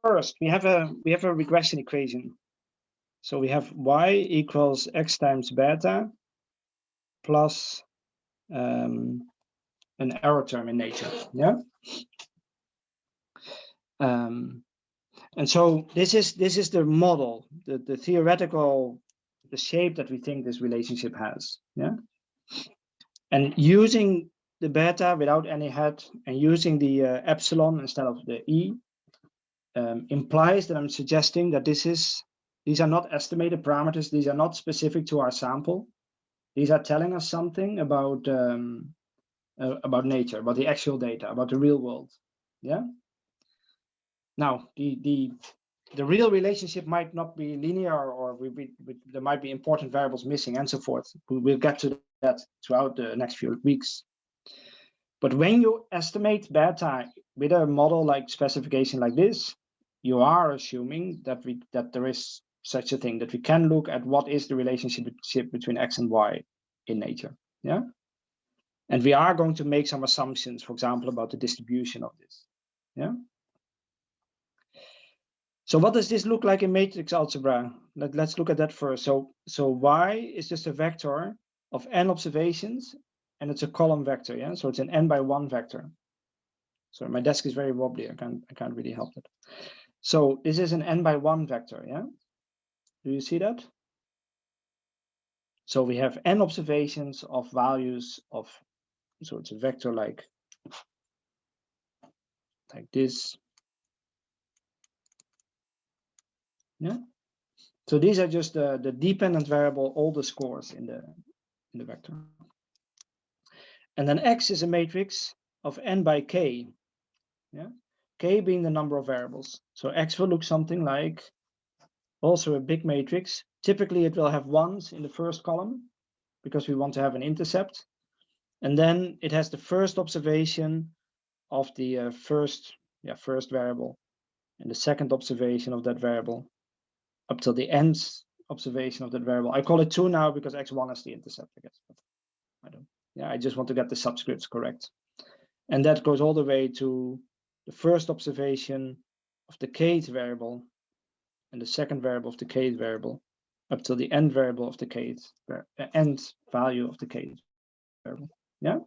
first we have a regression equation. So we have y equals x times beta plus an error term in nature. Yeah. And so this is the model, the theoretical, the shape that we think this relationship has. Yeah. And using the beta without any hat and using the epsilon instead of the e implies that I'm suggesting that these are not estimated parameters. These are not specific to our sample. These are telling us something about nature, about the actual data, about the real world. Yeah. Now the real relationship might not be linear, or there might be important variables missing, and so forth. We'll get to that throughout the next few weeks. But when you estimate beta with a model like specification like this, you are assuming that there is such a thing, that we can look at what is the relationship between x and y in nature. Yeah. And we are going to make some assumptions, for example, about the distribution of this. Yeah. So what does this look like in matrix algebra? Let's look at that first. So y is just a vector of n observations, and it's a column vector. Yeah. So it's an n by 1 vector. So my desk is very wobbly. I can't really help it. So this is an n by 1 vector. Yeah. Do you see that? So we have n observations of values of. So it's a vector like this. Yeah. So these are just the dependent variable, all the scores in the vector. And then X is a matrix of n by k. Yeah. K being the number of variables. So X will look something like also a big matrix. Typically it will have ones in the first column because we want to have an intercept. And then it has the first observation of the first variable and the second observation of that variable up till the nth observation of that variable. I call it 2 now because x1 is the intercept, I guess. But I don't. Yeah, I just want to get the subscripts correct. And that goes all the way to the first observation of the kth variable and the second variable of the kth variable up till the end variable of the kth, end value of the kth variable. Yeah.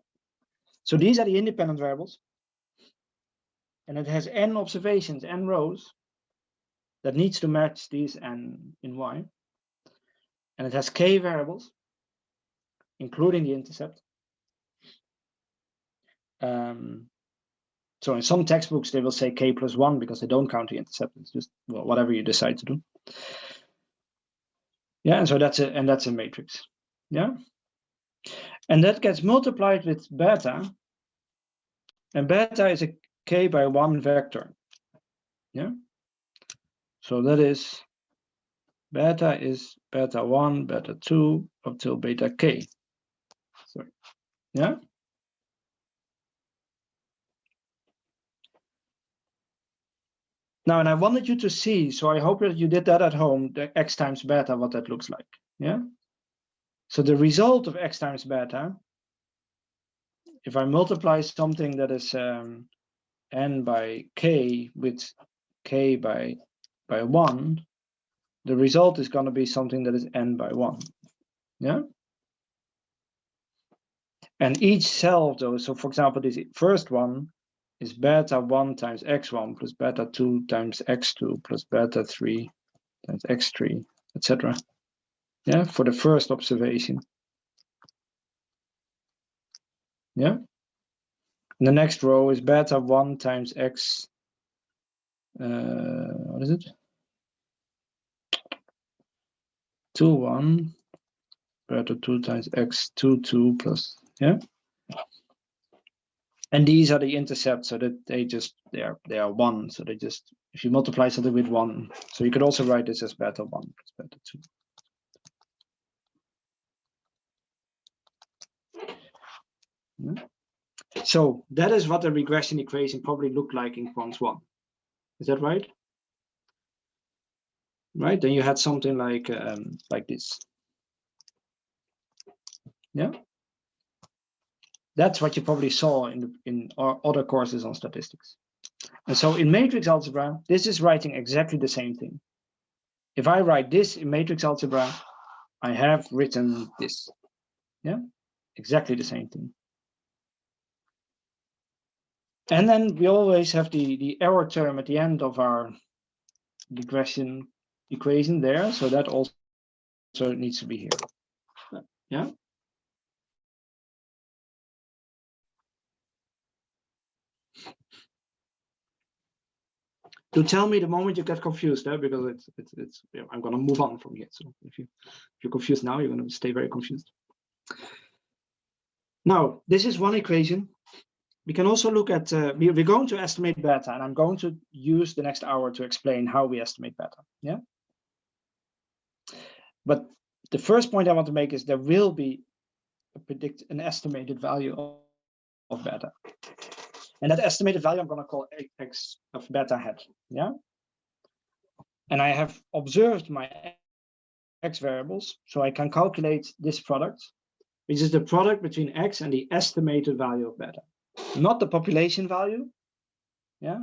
So these are the independent variables. And it has n observations, n rows that needs to match these n in y. And it has k variables, including the intercept. So in some textbooks, they will say k plus 1 because they don't count the intercept. It's just, well, whatever you decide to do. Yeah, and so that's a matrix. Yeah. And that gets multiplied with beta. And beta is a k by 1 vector. Yeah. So that is beta is beta 1, beta 2 up till beta k. Sorry. Yeah. Now, and I wanted you to see, so I hope that you did that at home, the x times beta, what that looks like. Yeah. So the result of x times beta, if I multiply something that is n by k with k by 1, the result is going to be something that is n by 1. Yeah. And each cell of those, so for example, this first one is beta 1 times x1 plus beta 2 times x2 plus beta 3 times x3, etc. Yeah, for the first observation. Yeah. And the next row is beta 1 times x. What is it? 2, 1. Beta 2 times x2, 2 plus. Yeah. And these are the intercepts, so that they are 1. So they just, if you multiply something with 1, so you could also write this as beta 1 plus beta 2. Yeah. So that is what the regression equation probably looked like in Quant 1. Is that right? Right. Then you had something like this. Yeah. That's what you probably saw in our other courses on statistics. And so in matrix algebra, this is writing exactly the same thing. If I write this in matrix algebra, I have written this. Yeah, exactly the same thing. And then we always have the error term at the end of our regression equation there. So that also needs to be here. Yeah. To tell me the moment you get confused, because it's I'm going to move on from here. So if you're confused now, you're going to stay very confused. Now, this is one equation. We can also look at, we're going to estimate beta, and I'm going to use the next hour to explain how we estimate beta. Yeah. But the first point I want to make is there will be an estimated value of beta. And that estimated value I'm going to call x of beta hat. Yeah. And I have observed my x variables, so I can calculate this product, which is the product between x and the estimated value of beta. Not the population value, yeah,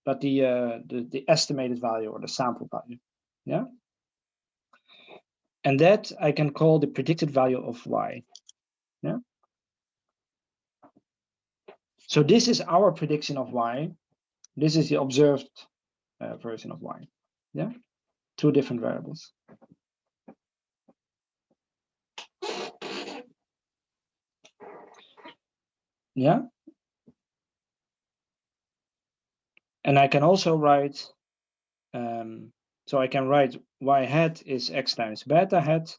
but the estimated value or the sample value, yeah. And that I can call the predicted value of y, yeah. So this is our prediction of y. This is the observed version of y, yeah. Two different variables. Yeah. And I can also write, so I can write y hat is x times beta hat,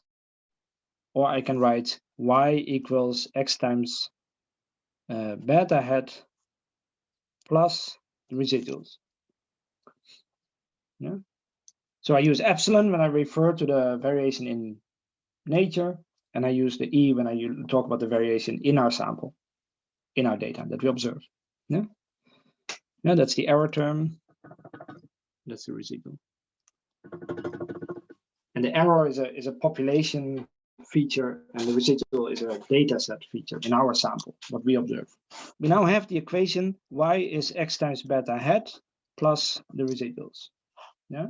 or I can write y equals x times beta hat plus the residuals. Yeah. So I use epsilon when I refer to the variation in nature, and I use the e when I talk about the variation in our sample, in our data that we observe. Yeah. Yeah, that's the error term. That's the residual. And the error is a population feature, and the residual is a data set feature in our sample, what we observe. We now have the equation y is x times beta hat plus the residuals. Yeah.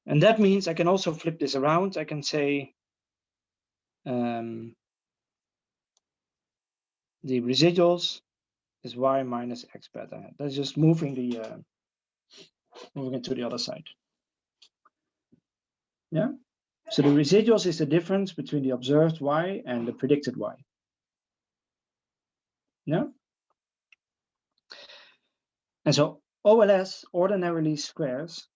And that means I can also flip this around. I can say the residuals is y minus x beta hat. That's just moving moving it to the other side. Yeah. So the residuals is the difference between the observed y and the predicted y. Yeah. And so OLS, ordinary squares,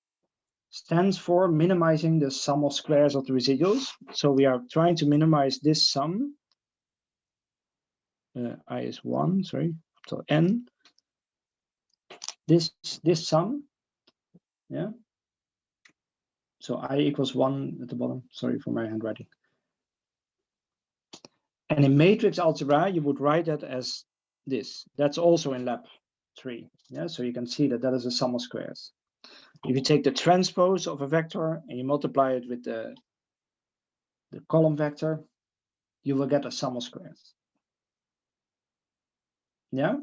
stands for minimizing the sum of squares of the residuals. So we are trying to minimize this sum. I is 1, sorry, so n. This sum, yeah. So I equals 1 at the bottom. Sorry for my handwriting. And in matrix algebra, you would write that as this. That's also in lab 3. Yeah, so you can see that that is a sum of squares. If you take the transpose of a vector and you multiply it with the column vector, you will get a sum of squares. Yeah.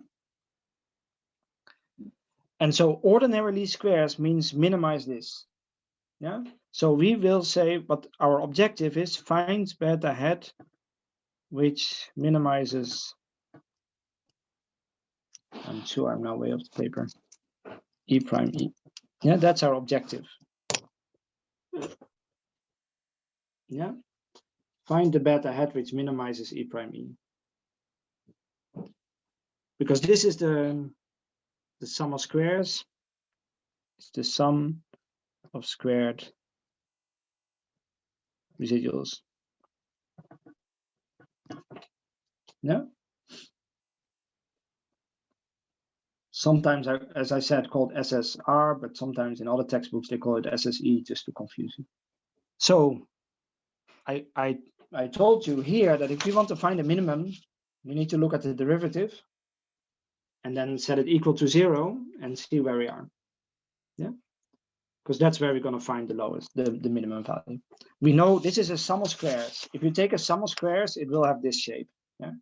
And so ordinary squares means minimize this. Yeah. So we will say, but our objective is find beta hat which minimizes. I'm sure I'm now way off the paper. E prime E. Yeah, that's our objective. Yeah. Find the beta hat which minimizes E prime E. Because this is the sum of squares. It's the sum of squared residuals. Yeah. Sometimes, as I said, called SSR, but sometimes in other textbooks they call it SSE just to confuse you. So I told you here that if we want to find a minimum, we need to look at the derivative and then set it equal to 0 and see where we are. Yeah, because that's where we're going to find the lowest, the minimum value. We know this is a sum of squares. If you take a sum of squares, it will have this shape. Yeah.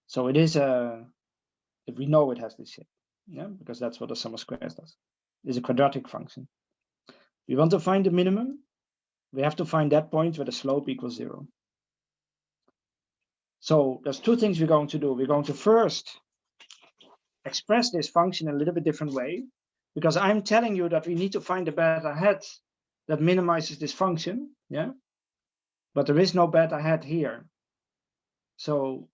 So it is if we know it has this shape. Yeah, because that's what the sum of squares does. It's a quadratic function. We want to find the minimum. We have to find that point where the slope equals 0. So there's two things we're going to do. We're going to first express this function in a little bit different way, because I'm telling you that we need to find a beta head that minimizes this function, yeah? But there is no beta head here. So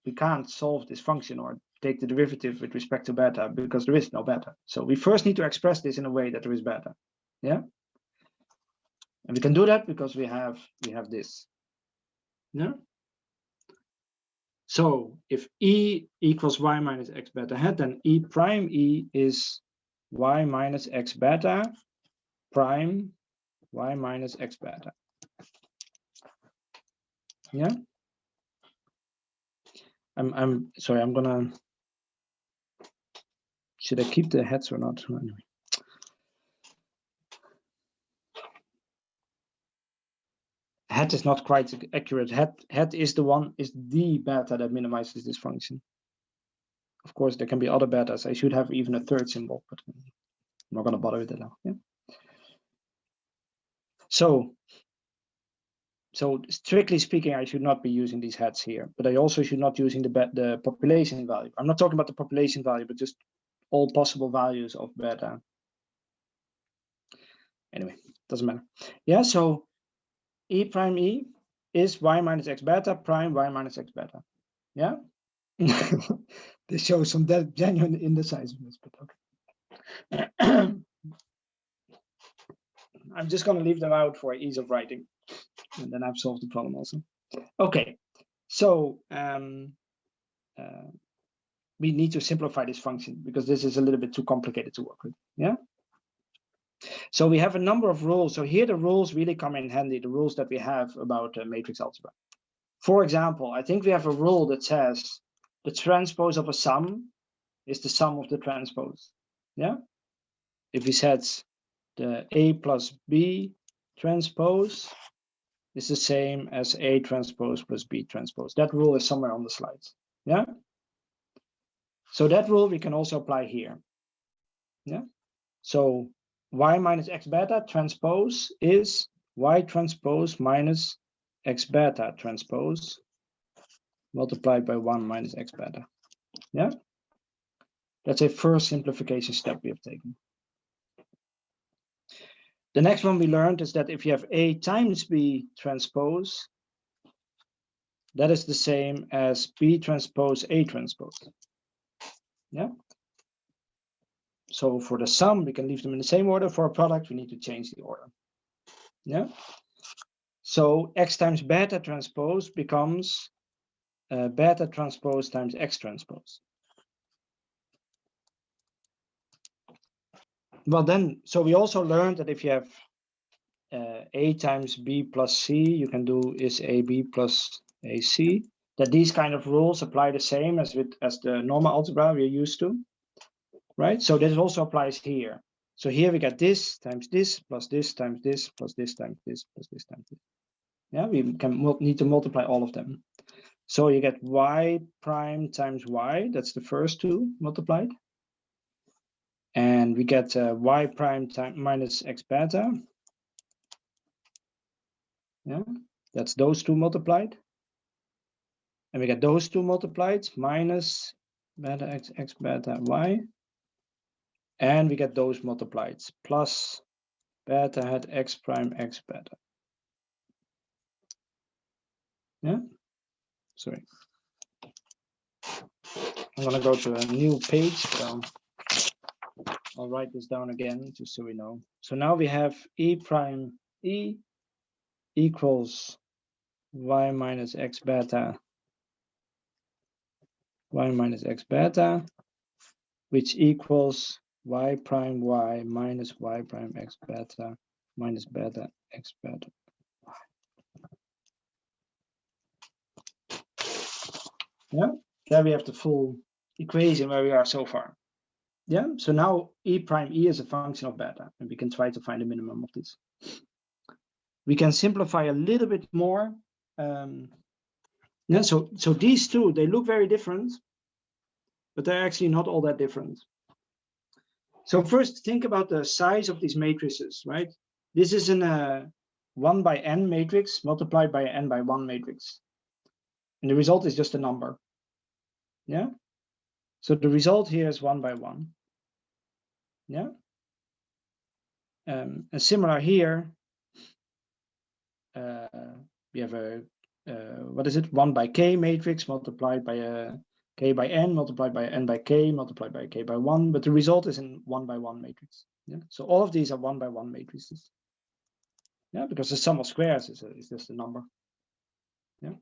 we can't solve this function or take the derivative with respect to beta because there is no beta. So we first need to express this in a way that there is beta, yeah? And we can do that because we have this, yeah? So if E equals y minus x beta hat, then E prime E is y minus x beta prime y minus x beta. Yeah. I'm sorry, I'm gonna, should I keep the heads or not? Anyway. Hat is not quite accurate. Hat is the beta that minimizes this function. Of course, there can be other betas. I should have even a third symbol, but I'm not gonna bother with it now. Yeah. So strictly speaking, I should not be using these hats here, but I also should not using the population value. I'm not talking about the population value, but just all possible values of beta. Anyway, doesn't matter. Yeah, so E prime E is y minus x beta prime y minus x beta. Yeah. This shows some genuine indecisiveness, but okay. I'm just going to leave them out for ease of writing, and then I've solved the problem also. Okay, so we need to simplify this function because this is a little bit too complicated to work with. Yeah. So we have a number of rules. So here the rules really come in handy, the rules that we have about matrix algebra. For example, I think we have a rule that says the transpose of a sum is the sum of the transpose. Yeah. If we said the A plus B transpose is the same as A transpose plus B transpose. That rule is somewhere on the slides. Yeah. So that rule we can also apply here. Yeah. So y minus x beta transpose is y transpose minus x beta transpose multiplied by 1 minus x beta. Yeah. That's a first simplification step we have taken. The next one we learned is that if you have A times B transpose, that is the same as B transpose A transpose. Yeah. So for the sum, we can leave them in the same order. For a product, we need to change the order. Yeah. So x times beta transpose becomes beta transpose times x transpose. Well, then, so we also learned that if you have A times B plus C, you can do is AB plus AC. That these kind of rules apply the same as the normal algebra we're used to, right? So this also applies here. So here we get this times this plus this times this plus this times this plus this times this. Yeah, we can need to multiply all of them. So you get y prime times y. That's the first two multiplied. And we get y prime times minus x beta. Yeah, that's those two multiplied. And we get those two multiplied minus beta x beta y. And we get those multiplied plus beta hat x prime x beta. Yeah, sorry. I'm gonna go to a new page. So I'll write this down again just so we know. So now we have E prime E equals y minus x beta, which equals y prime y minus y prime x beta minus beta x beta. Yeah, there we have the full equation where we are so far. Yeah, so now E prime E is a function of beta, and we can try to find the minimum of this. We can simplify a little bit more. Yeah, so these two, they look very different, but they're actually not all that different. So first, think about the size of these matrices, right? This is a 1 by n matrix multiplied by n by 1 matrix. And the result is just a number. Yeah? So the result here is 1 by 1. Yeah? And similar here, we have a, what is it? 1 by k matrix multiplied by a k by n multiplied by n by k multiplied by k by 1. But the result is in 1 by 1 matrix. Yeah? So all of these are 1 by 1 matrices. Yeah, because the sum of squares is just a number. Yeah.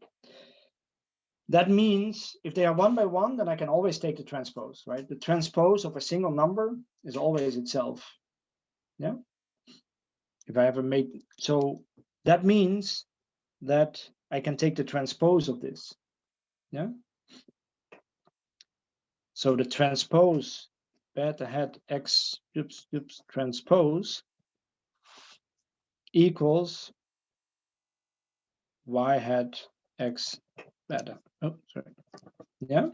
That means if they are 1 by 1, then I can always take the transpose, right? The transpose of a single number is always itself. Yeah. If I have a so that means that I can take the transpose of this. Yeah. So the transpose beta hat x transpose equals y hat x beta. Oh, sorry. Yeah.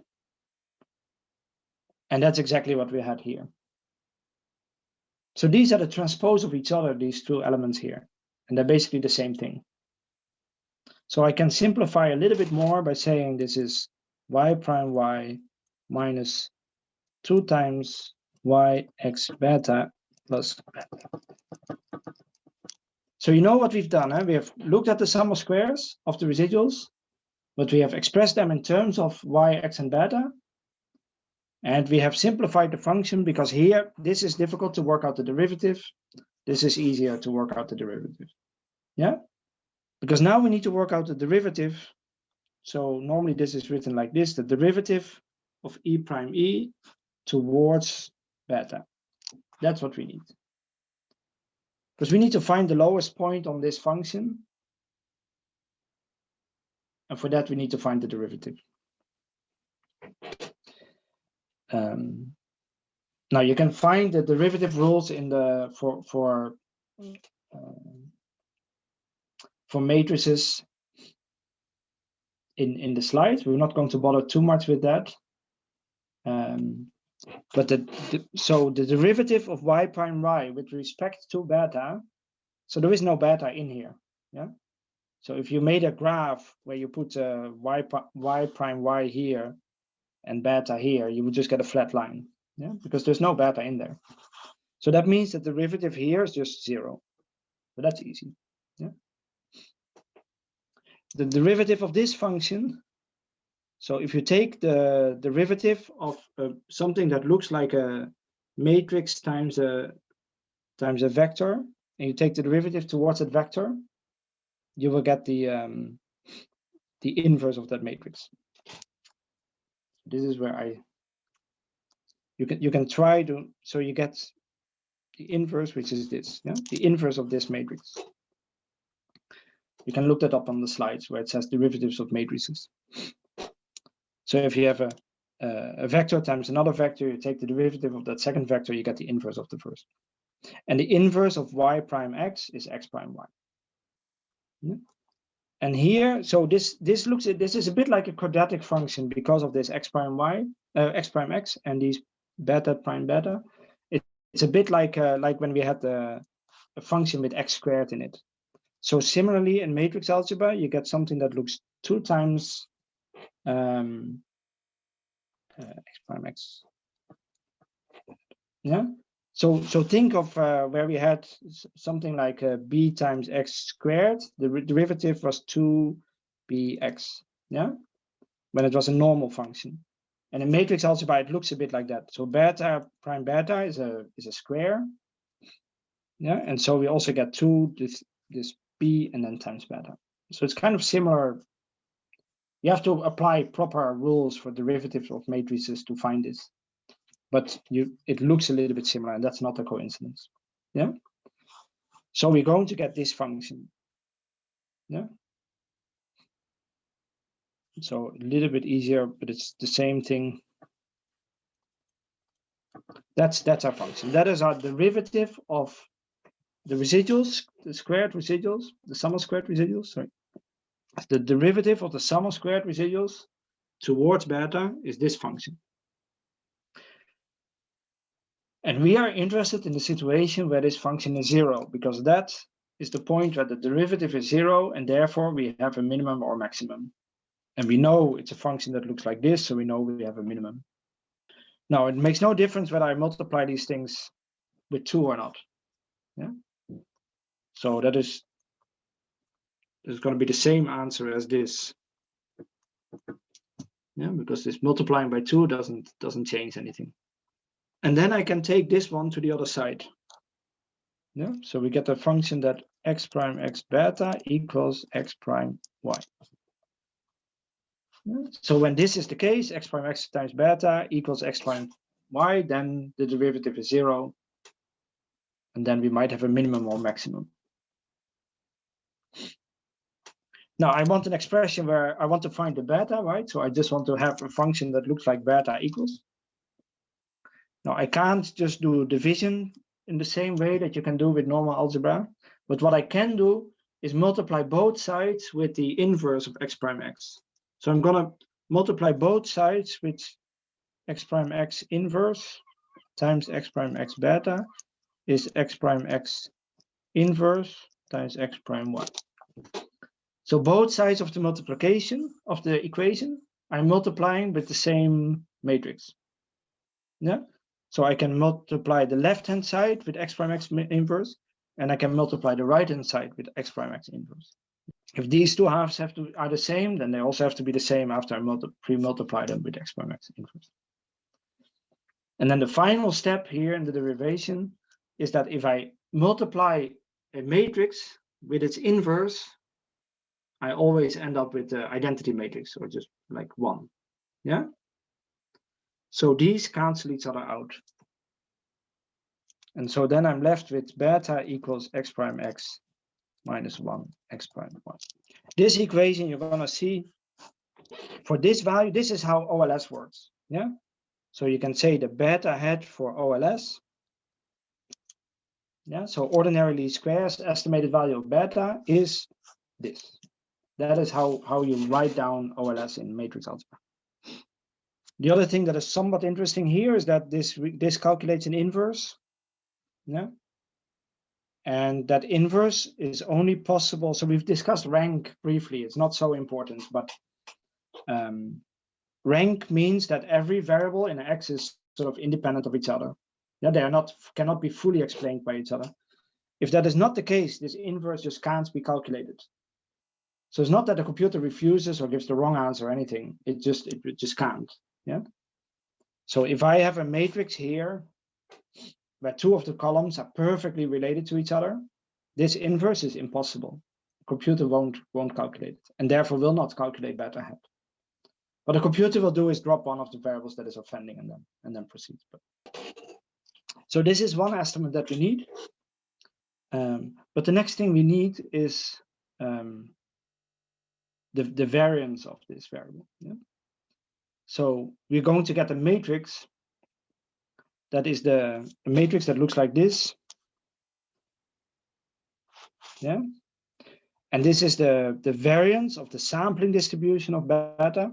And that's exactly what we had here. So these are the transpose of each other, these two elements here. And they're basically the same thing. So I can simplify a little bit more by saying this is y prime y minus 2 times y x beta plus beta. So you know what we've done, huh? We have looked at the sum of squares of the residuals, but we have expressed them in terms of y, x, and beta. And we have simplified the function because here, this is difficult to work out the derivative. This is easier to work out the derivative. Yeah? Because now we need to work out the derivative. So normally this is written like this, the derivative of e prime e towards beta. That's what we need. Because we need to find the lowest point on this function. And for that, we need to find the derivative. Now you can find the derivative rules in the for matrices in the slides. We're not going to bother too much with that. But so the derivative of y prime y with respect to beta, so there is no beta in here. Yeah. So if you made a graph where you put y prime y here and beta here, you would just get a flat line. Yeah, because there's no beta in there. So that means that the derivative here is just 0. So that's easy. Yeah. The derivative of this function. So if you take the derivative of something that looks like a matrix times a vector, and you take the derivative towards that vector, you will get the inverse of that matrix. This is where you can try to, so you get the inverse, which is this, yeah, the inverse of this matrix. You can look that up on the slides where it says derivatives of matrices. So if you have a vector times another vector, you take the derivative of that second vector, you get the inverse of the first. And the inverse of y prime x is x prime y. Yeah. And here, so this is a bit like a quadratic function because of this x prime y, x prime x, and these beta prime beta. It's a bit like when we had a function with x squared in it. So similarly, in matrix algebra, you get something that looks 2 times x prime x. Yeah. So think of where we had something like b times x squared. The derivative was 2bx. Yeah. When it was a normal function. And in matrix algebra, it looks a bit like that. So beta prime beta is a square. Yeah. And so we also get 2 this b and then times beta. So it's kind of similar. You have to apply proper rules for derivatives of matrices to find this. But it looks a little bit similar, and that's not a coincidence. Yeah. So we're going to get this function. Yeah. So a little bit easier, but it's the same thing. That's our function. That is our derivative of the residuals, the squared residuals, the sum of squared residuals. Sorry. The derivative of the sum of squared residuals towards beta is this function. And we are interested in the situation where this function is 0, because that is the point where the derivative is 0, and therefore we have a minimum or maximum. And we know it's a function that looks like this, so we know we have a minimum. Now, it makes no difference whether I multiply these things with 2 or not. Yeah. So that is going to be the same answer as this. Yeah, because this multiplying by 2 doesn't change anything. And then I can take this one to the other side. Yeah, so we get a function that x prime x beta equals x prime y. Yeah. So when this is the case, x prime x times beta equals x prime y, then the derivative is 0. And then we might have a minimum or maximum. Now I want an expression where I want to find the beta, right? So I just want to have a function that looks like beta equals. Now I can't just do division in the same way that you can do with normal algebra, but what I can do is multiply both sides with the inverse of x prime x. So I'm gonna multiply both sides with x prime x inverse times x prime x beta is x prime x inverse times x prime y. So both sides of the multiplication of the equation, I'm multiplying with the same matrix. Yeah. So I can multiply the left-hand side with x prime x inverse, and I can multiply the right-hand side with x prime x inverse. If these two halves are the same, then they also have to be the same after I pre-multiply them with x prime x inverse. And then the final step here in the derivation is that if I multiply a matrix with its inverse, I always end up with the identity matrix, or just like 1. Yeah. So these cancel each other out. And so then I'm left with beta equals x prime x minus 1 x prime y. This equation you're going to see for this value, this is how OLS works. Yeah. So you can say the beta hat for OLS. Yeah. So ordinary least squares estimated value of beta is this. That is how you write down OLS in matrix algebra. The other thing that is somewhat interesting here is that this calculates an inverse. Yeah. And that inverse is only possible. So we've discussed rank briefly. It's not so important, but rank means that every variable in X is sort of independent of each other. Yeah, they cannot be fully explained by each other. If that is not the case, this inverse just can't be calculated. So it's not that the computer refuses or gives the wrong answer or anything. It just can't. Yeah. So if I have a matrix here where 2 of the columns are perfectly related to each other, this inverse is impossible. The computer won't calculate it, and therefore will not calculate beta hat. What the computer will do is drop one of the variables that is offending and then proceed. So this is one estimate that we need. But the next thing we need is the variance of this variable. Yeah? So we're going to get a matrix that is the matrix that looks like this. Yeah. And this is the variance of the sampling distribution of beta,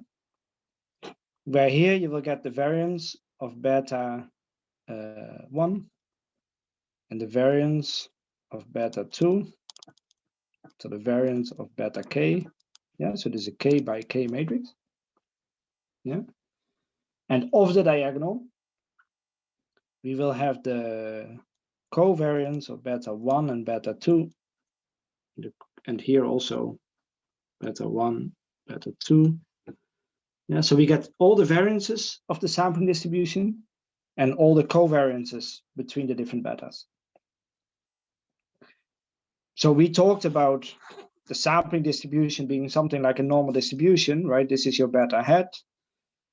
where here you will get the variance of beta 1 and the variance of beta 2, so the variance of beta k. Yeah, so this is a k by k matrix. Yeah. And of the diagonal, we will have the covariance of beta 1 and beta 2. And here also beta 1, beta 2. Yeah, so we get all the variances of the sampling distribution and all the covariances between the different betas. So we talked about the sampling distribution being something like a normal distribution, right? This is your beta hat,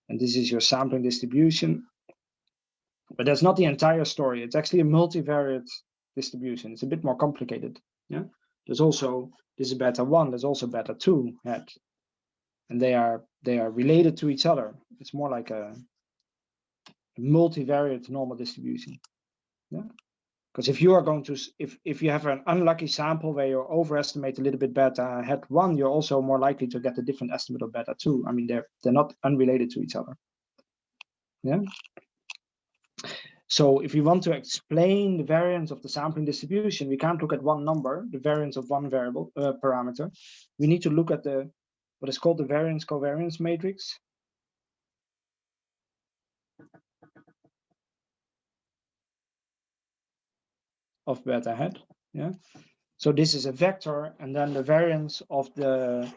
and this is your sampling distribution. But that's not the entire story. It's actually a multivariate distribution. It's a bit more complicated. Yeah. There's also, this is beta 1, there's also beta 2 hat. And they are related to each other. It's more like a multivariate normal distribution. Yeah. Because if you are going to, if you have an unlucky sample where you overestimate a little bit beta hat 1, you're also more likely to get a different estimate of beta 2. I mean, they're not unrelated to each other. Yeah. So if we want to explain the variance of the sampling distribution, we can't look at one number, the variance of one variable parameter. We need to look at the what is called the variance covariance matrix. Of beta hat, yeah. So this is a vector, and then the variance of the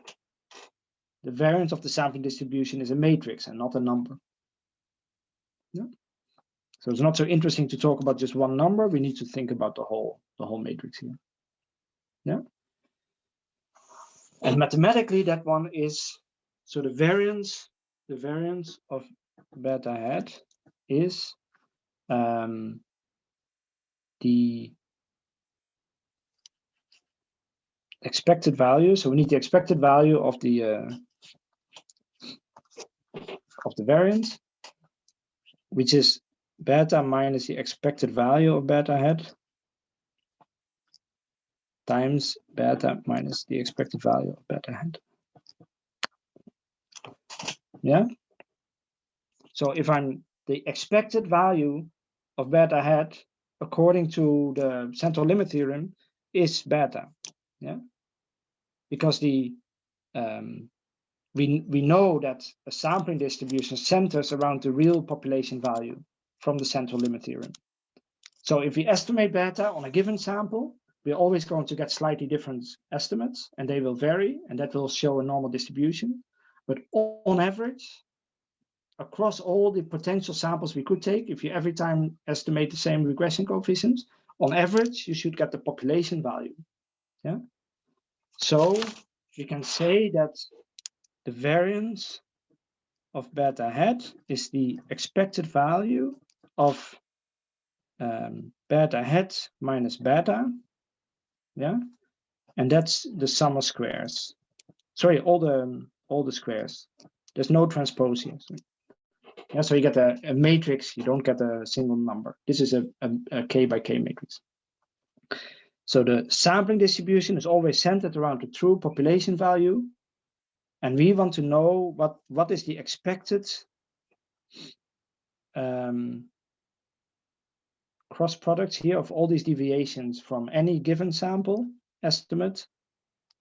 sampling distribution is a matrix and not a number. Yeah. So it's not so interesting to talk about just one number. We need to think about the whole matrix here. Yeah. And mathematically, that one is, so the variance of beta hat is the expected value. So we need the expected value of the variance, which is beta minus the expected value of beta hat times beta minus the expected value of beta hat. Yeah. So if I'm the expected value of beta hat according to the central limit theorem is beta. Yeah. Because the we know that a sampling distribution centers around the real population value from the central limit theorem. So if we estimate beta on a given sample, we're always going to get slightly different estimates, and they will vary, and that will show a normal distribution. But on average, across all the potential samples we could take, if you every time estimate the same regression coefficients, on average, you should get the population value. Yeah. So we can say that the variance of beta hat is the expected value of beta hat minus beta. Yeah. And that's the sum of squares. Sorry, all the squares. There's no transpose here. Yeah, so you get a matrix, you don't get a single number. This is a k by k matrix. So the sampling distribution is always centered around the true population value. And we want to know what is the expected cross products here of all these deviations from any given sample estimate,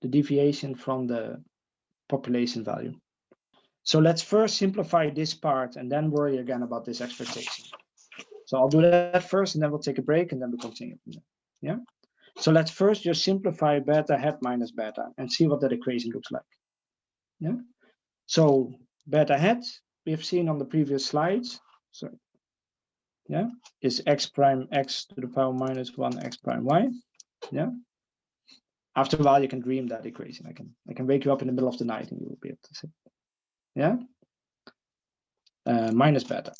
the deviation from the population value. So let's first simplify this part and then worry again about this expectation. So I'll do that first, and then we'll take a break, and then we'll continue from there. Yeah. So let's first just simplify beta hat minus beta and see what that equation looks like. Yeah. So beta hat we have seen on the previous slides. So yeah, is x prime x to the power minus 1 x prime y. Yeah. After a while, you can dream that equation. I can wake you up in the middle of the night, and you will be able to see. Yeah. Minus beta.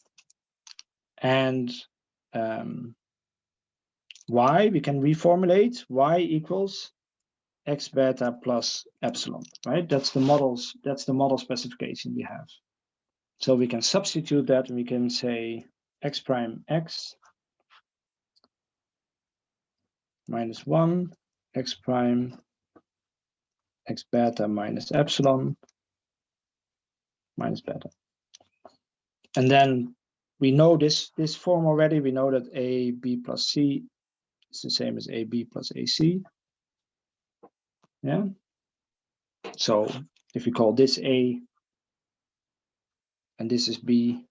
And y, we can reformulate y equals x beta plus epsilon, right? That's the model specification we have. So we can substitute that, and we can say x prime x minus 1, x prime x beta minus epsilon minus beta. And then we know this form already. We know that AB plus C is the same as AB plus AC. Yeah. So if we call this A and this is B,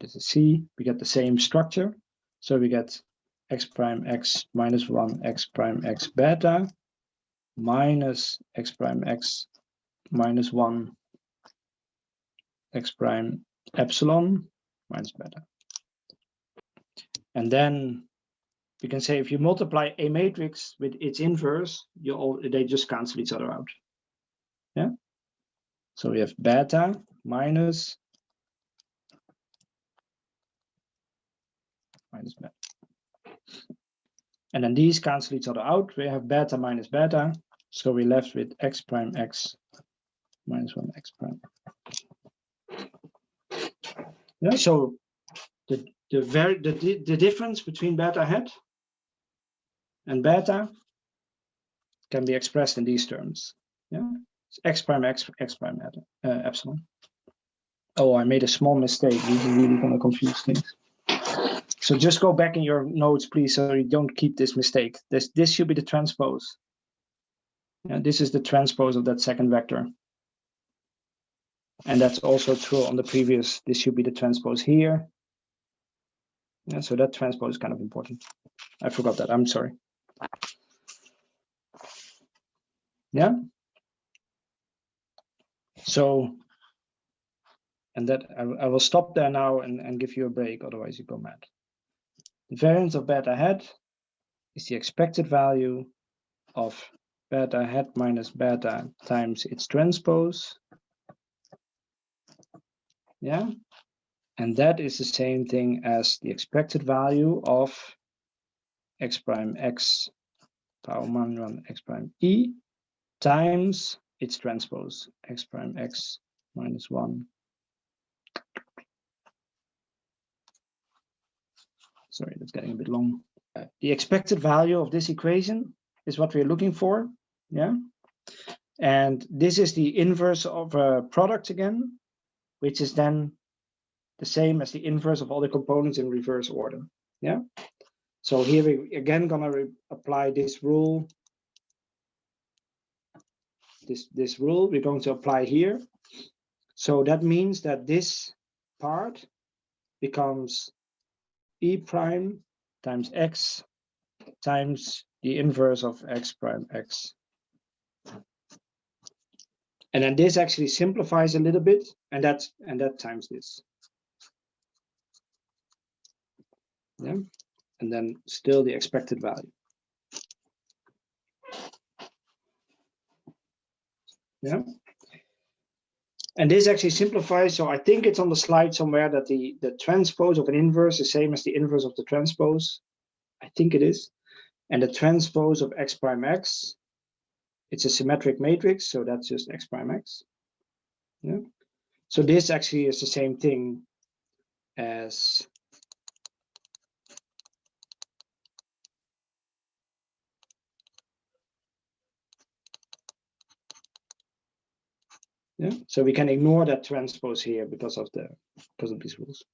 this is C, we get the same structure. So we get x prime x minus 1 x prime x beta minus x prime x minus 1 x prime epsilon minus beta. And then we can say if you multiply a matrix with its inverse, they just cancel each other out. Yeah. So we have beta minus beta. And then these cancel each other out. We have beta minus beta. So we're left with x prime x minus 1 x prime. Yeah, so the difference between beta hat and beta can be expressed in these terms. Yeah, it's x prime x prime epsilon. Oh, I made a small mistake. This is really going to confuse things. So just go back in your notes, please, so you don't keep this mistake. This should be the transpose. Yeah, this is the transpose of that second vector. And that's also true on the previous. This should be the transpose here. Yeah, so that transpose is kind of important. I forgot that. I'm sorry. Yeah. So, and that I will stop there now and give you a break. Otherwise, you go mad. The variance of beta hat is the expected value of beta hat minus beta times its transpose. Yeah. And that is the same thing as the expected value of x prime x power 1 x prime e times its transpose, x prime x minus 1. Sorry, that's getting a bit long. The expected value of this equation is what we're looking for. Yeah. And this is the inverse of a product again, which is then the same as the inverse of all the components in reverse order. Yeah. So here we again gonna apply this rule. This rule we're going to apply here. So that means that this part becomes e prime times x times the inverse of x prime x. And then this actually simplifies a little bit, and that times this. Yeah. And then still the expected value. Yeah. And this actually simplifies, so I think it's on the slide somewhere that the transpose of an inverse is same as the inverse of the transpose. I think it is. And the transpose of x prime x, it's a symmetric matrix, so that's just x prime x. Yeah. So this actually is the same thing as yeah. So we can ignore that transpose here because of these rules.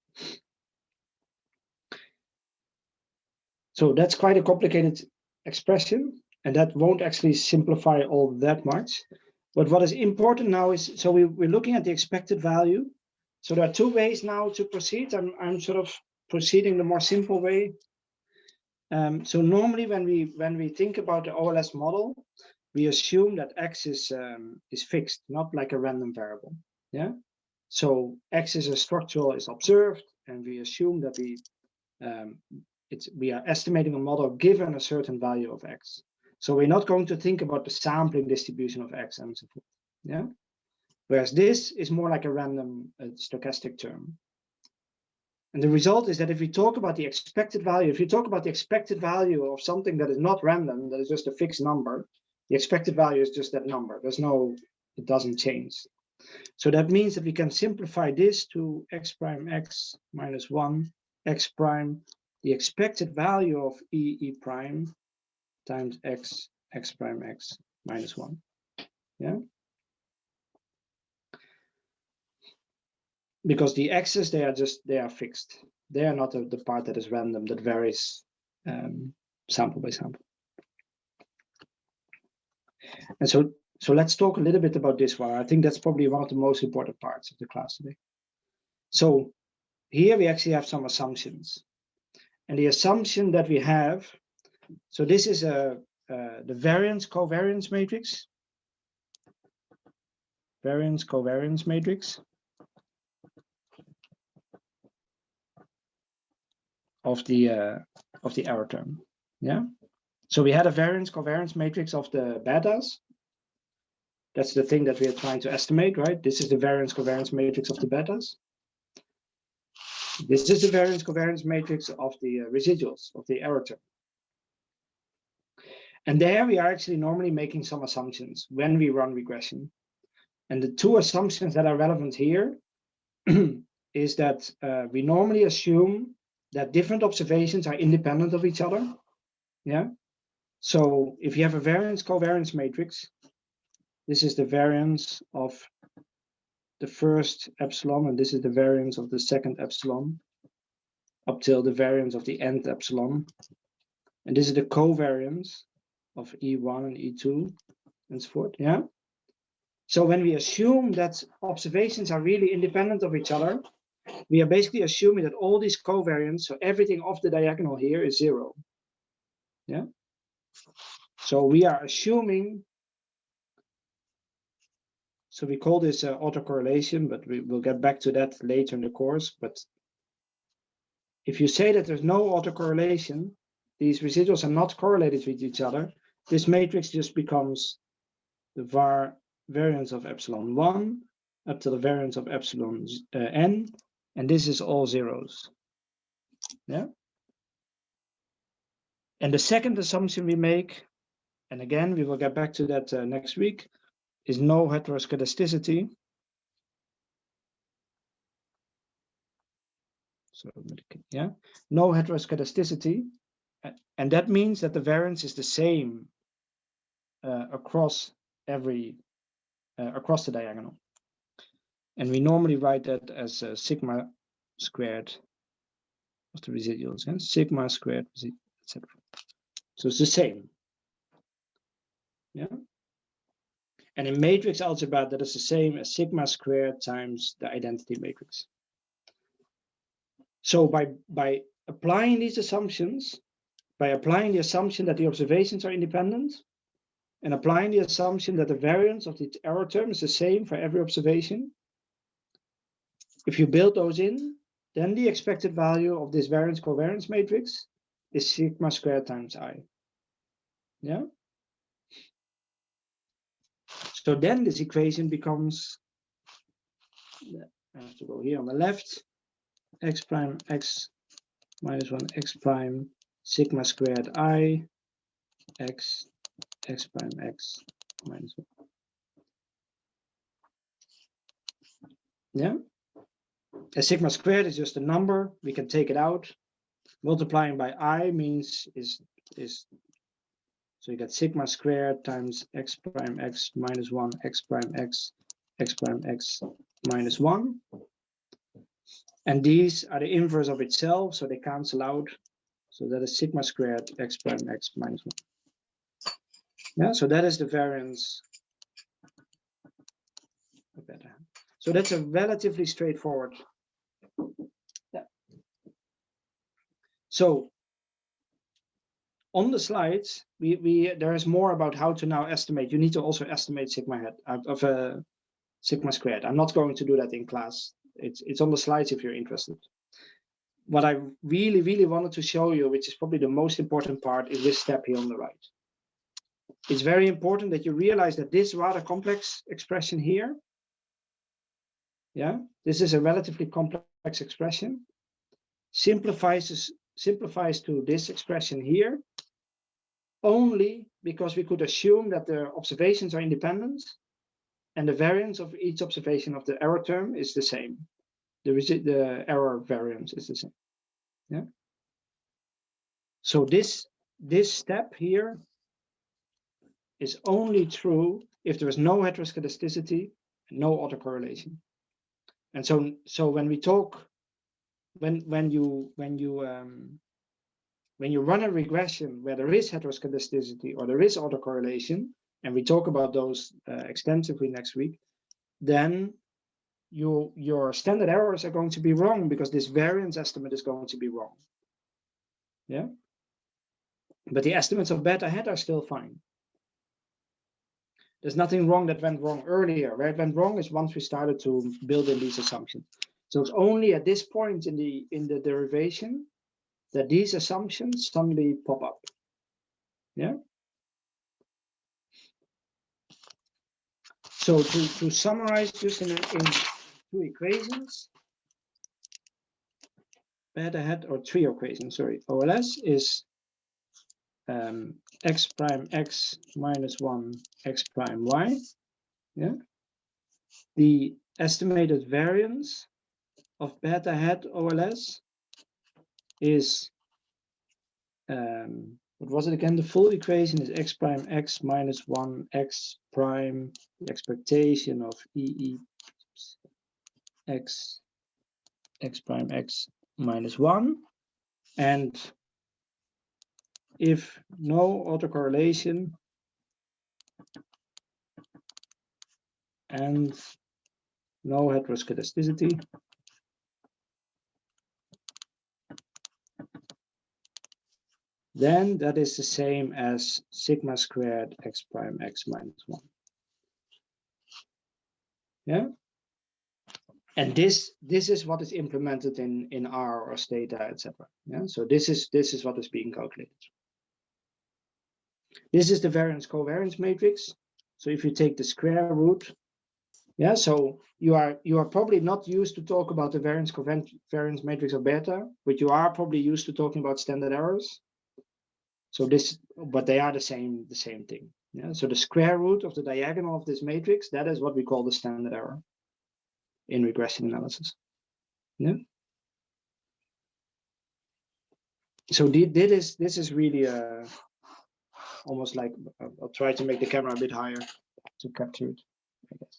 So that's quite a complicated expression, and that won't actually simplify all that much. But what is important now is, so we're looking at the expected value. So there are two ways now to proceed. I'm sort of proceeding the more simple way. So normally when we think about the OLS model, we assume that x is fixed, not like a random variable. Yeah. So x is a structural is observed, and we assume that we are estimating a model given a certain value of x. So we're not going to think about the sampling distribution of x and so forth. Yeah. Whereas this is more like a random stochastic term. And the result is that if we talk about the expected value, if you talk about the expected value of something that is not random, that is just a fixed number, the expected value is just that number. It doesn't change. So that means that we can simplify this to x prime x minus 1 x prime, the expected value of e prime times x prime x minus 1. Yeah. Because the x's, they are fixed. They are not the part that is random, that varies sample by sample. And so let's talk a little bit about this one. I think that's probably one of the most important parts of the class today. So here we actually have some assumptions. And the assumption that we have, so this is the variance covariance matrix. Variance covariance matrix of the error term. Yeah. So we had a variance covariance matrix of the betas. That's the thing that we are trying to estimate, right? This is the variance covariance matrix of the betas. This is the variance covariance matrix of the residuals of the error term. And there we are actually normally making some assumptions when we run regression. And the two assumptions that are relevant here is that we normally assume that different observations are independent of each other. Yeah. So if you have a variance covariance matrix, this is the variance of the first epsilon, and this is the variance of the second epsilon. up till the variance of the nth epsilon. And this is the covariance of E1 and E2 and so forth. Yeah. So when we assume that observations are really independent of each other, we are basically assuming that all these covariants, so everything off the diagonal here is 0. Yeah. So we are assuming, so we call this autocorrelation, but we will get back to that later in the course. But if you say that there's no autocorrelation, these residuals are not correlated with each other, this matrix just becomes the variance of epsilon 1 up to the variance of epsilon n, and this is all zeros. Yeah. And the second assumption we make, and again we will get back to that next week, is no heteroskedasticity. So yeah, no heteroskedasticity, and that means that the variance is the same across across the diagonal. And we normally write that as sigma squared of the residuals, and sigma squared, etc. So it's the same. Yeah. And in matrix algebra, that is the same as sigma squared times the identity matrix. So by applying these assumptions, by applying the assumption that the observations are independent, and applying the assumption that the variance of the error term is the same for every observation, if you build those in, then the expected value of this variance covariance matrix is sigma squared times I. Yeah. So then this equation becomes, I have to go here on the left, x prime x minus 1 x prime sigma squared I x prime x minus 1. Yeah. A sigma squared is just a number. We can take it out. Multiplying by I means is so you get sigma squared times x prime x minus 1 x prime x prime x minus 1. And these are the inverse of itself, so they cancel out. So that is sigma squared x prime x minus 1. Yeah, so that is the variance of beta. So that's a relatively straightforward. Yeah. So on the slides, there is more about how to now estimate. You need to also estimate sigma head out of a sigma squared. I'm not going to do that in class. It's on the slides if you're interested. What I really wanted to show you, which is probably the most important part, is this step here on the right. It's very important that you realize that this rather complex expression here, yeah, this is a relatively complex expression, simplifies to this expression here only because we could assume that the observations are independent and the variance of each observation of the error term is the same. The error variance is the same. Yeah. So this step here is only true if there is no heteroskedasticity and no autocorrelation. And so when we talk, when you run a regression where there is heteroskedasticity or there is autocorrelation, and we talk about those extensively next week, then your standard errors are going to be wrong because this variance estimate is going to be wrong. Yeah. But the estimates of beta head are still fine. There's nothing wrong that went wrong earlier. Where it went wrong is once we started to build in these assumptions. So it's only at this point in the derivation that these assumptions suddenly pop up. Yeah. So to summarize just in two equations, beta head, or three equations, sorry, OLS is x prime x minus 1 x prime y. Yeah. The estimated variance of beta head OLS is what was it again? The full equation is x prime x minus 1 x prime, the expectation of x prime x minus 1 And if no autocorrelation and no heteroskedasticity, then that is the same as sigma squared x prime x minus 1. Yeah? And this is what is implemented in R or Stata, etc. Yeah? So this is what is being calculated. This is the variance covariance matrix. So if you take the square root, yeah, so you are probably not used to talk about the variance covariance matrix of beta, but you are probably used to talking about standard errors. So this, but they are the same thing. Yeah. So the square root of the diagonal of this matrix, that is what we call the standard error in regression analysis. Yeah. So this is really almost like, I'll try to make the camera a bit higher to capture it, I guess.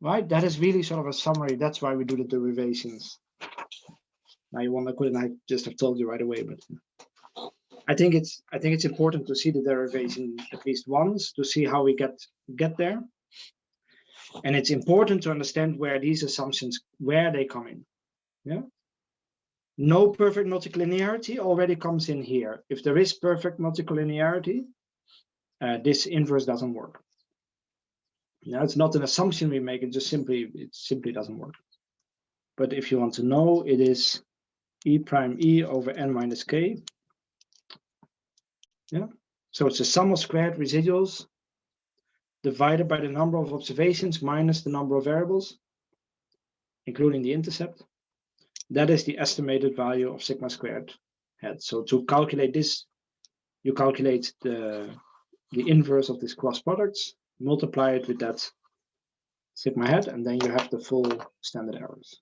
Right, that is really sort of a summary. That's why we do the derivations. Now you wonder, couldn't I just have told you right away? But I think it's important to see the derivation at least once to see how we get there. And it's important to understand where these assumptions, where they come in. Yeah. No perfect multicollinearity already comes in here. If there is perfect multicollinearity, this inverse doesn't work. Yeah, it's not an assumption we make, it simply doesn't work. But if you want to know, it is E prime E over n minus k. Yeah. So it's the sum of squared residuals divided by the number of observations minus the number of variables, including the intercept. That is the estimated value of sigma squared head. So to calculate this, you calculate the inverse of these cross products, multiply it with that sigma head, and then you have the full standard errors.